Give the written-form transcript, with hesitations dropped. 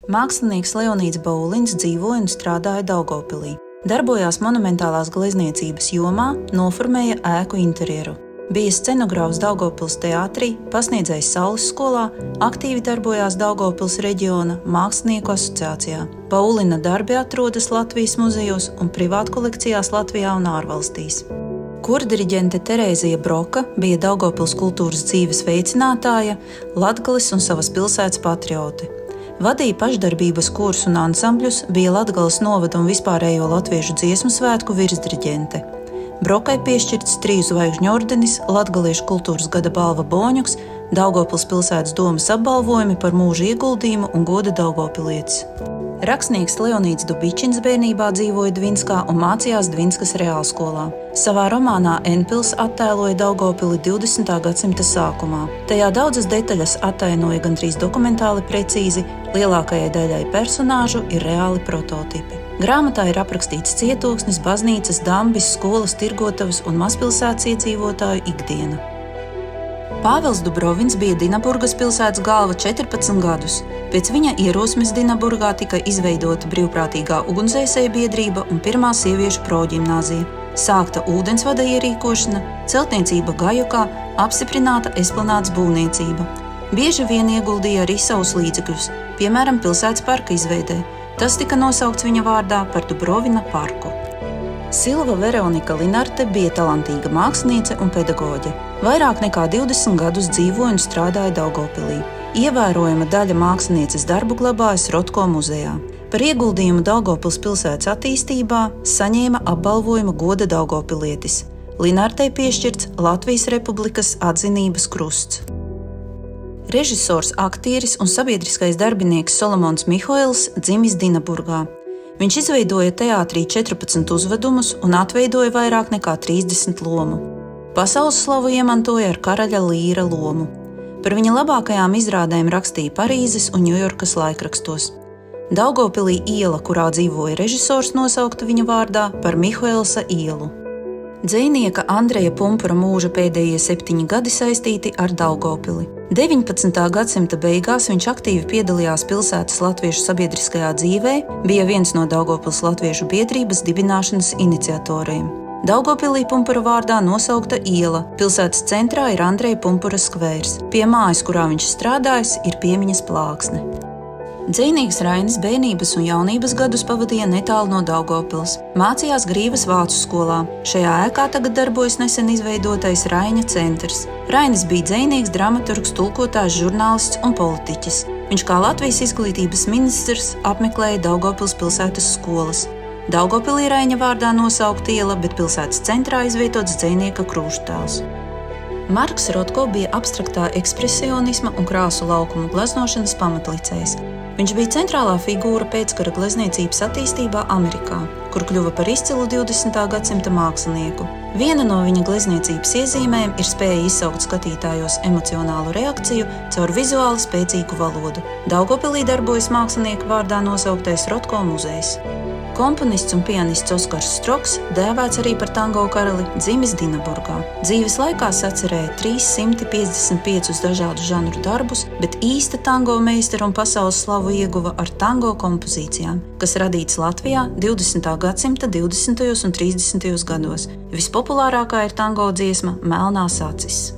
Mākslinieks Leonīds Baulins dzīvoja un strādāja Daugavpilī. Darbojās monumentālās glezniecības jomā, noformēja ēku interjeru. Bija scenogrāfs Daugavpils teātrī, pasniedzējs Saules skolā, aktīvi darbojās Daugavpils reģiona mākslinieku asociācijā. Baulina darbi atrodas Latvijas muzejos un privātkolekcijās Latvijā un ārvalstīs. Kordiriģente Terēzija Broka bija Daugavpils kultūras dzīves veicinātāja, Latgales un savas pilsētas patriote. Vadīja pašdarbības kursus un ansambļus, bija Latgales novada un vispārējo latviešu dziesmu svētku virsdiriģente. Brokai piešķirts 3 zvaigžņu ordenis, Latgaliešu kultūras gada balva Boņuks, Daugavpils pilsētas domes apbalvojumi par mūža ieguldījumu un goda daugavpilietis. Rakstnieks Leonīds Dubičins bērnībā dzīvoja Dvinskā un mācījās Dvinskas reālskolā. Savā romānā Enpils attēloja Daugavpili 20. gadsimta sākumā. Tajā daudzas detaļas attainoja gandrīz dokumentāli precīzi, lielākajai daļai personāžu ir reāli prototipi. Grāmatā ir aprakstīts cietoksnis, baznīcas, dambis, skolas, tirgotavas un mazpilsētas iedzīvotāju ikdiena. Pāvils Dubrovins bija Dinaburgas pilsētas galva 14 gadus. Pēc viņa ierosmes Dinaburgā tika izveidota brīvprātīgā ugunsdzēsēju biedrība un pirmā sieviešu proģimnāzija. Sākta ūdensvada ierīkošana, celtniecība Gajokā, apstiprināta esplanādes būvniecība. Bieži vien ieguldīja arī savus līdzekļus, piemēram, pilsētas parka izveidē. Tas tika nosaukts viņa vārdā par Dubrovina parku. Silva Veronika Linarte bija talantīga māksliniece un pedagoģe. Vairāk nekā 20 gadus dzīvoja un strādāja Daugavpilī. Ievērojama daļa mākslinieces darbu glabājas Rotko muzejā. Par ieguldījumu Daugavpils pilsētas attīstībā saņēma apbalvojumu goda daugavpilietis. Linartei piešķirts Latvijas Republikas atzinības krusts. Režisors, aktieris un sabiedriskais darbinieks Solomons Mihoels dzimis Dinaburgā. Viņš izveidoja teātrī 14 uzvedumus un atveidoja vairāk nekā 30 lomu. Pasaules slavu iemantoja ar karaļa Līra lomu. Par viņa labākajām izrādēm rakstīja Parīzes un Ņujorkas laikrakstos. Daugavpilī iela, kurā dzīvoja režisors, nosaukta viņa vārdā par Mihoelsa ielu. Dzejnieka Andreja Pumpura mūža pēdējie 7 gadi saistīti ar Daugavpili. 19. gadsimta beigās viņš aktīvi piedalījās pilsētas latviešu sabiedriskajā dzīvē, bija viens no Daugavpils latviešu biedrības dibināšanas iniciatoriem. Daugavpilī Pumpura vārdā nosaukta iela. Pilsētas centrā ir Andreja Pumpura skvērs. Pie mājas, kurā viņš strādājis, ir piemiņas plāksne. Dzejnieks Rainis bērnības un jaunības gadus pavadīja netālu no Daugavpils. Mācījās Grīvas vācu skolā. Šajā ēkā tagad darbojas nesen izveidotais Raiņa centrs. Rainis bija dzejnieks, dramaturgs, tulkotājs, žurnālists un politiķis. Viņš kā Latvijas izglītības ministrs apmeklēja Daugavpils pilsētas skolas. Daugavpilī Raiņa vārdā nosaukta iela, bet pilsētas centrā izvietots dzejnieka krūštēls. Marks Rotko bija abstraktā ekspresionisma un krāsu laukumu gleznošanas pamatlicējs. Viņš bija centrālā figūra pēckara glezniecības attīstībā Amerikā, kur kļuva par izcilu 20. gadsimta mākslinieku. Viena no viņa glezniecības iezīmēm ir spēja izsaukt skatītājos emocionālu reakciju caur vizuāli spēcīgu valodu. Daugavpilī darbojas mākslinieku vārdā nosauktais Rotko muzejs. Komponists un pianists Oskars Stroks, dēvēts arī par tango karali, dzimis Dinaburgā. Dzīves laikā sacerēja 355 dažādu žanru darbus, bet īsta tango meistara un pasaules slavu ieguva ar tango kompozīcijām, kas radītas Latvijā 20. gadsimta 20. un 30. gados. Vispopulārākā ir tango dziesma Melnās acis.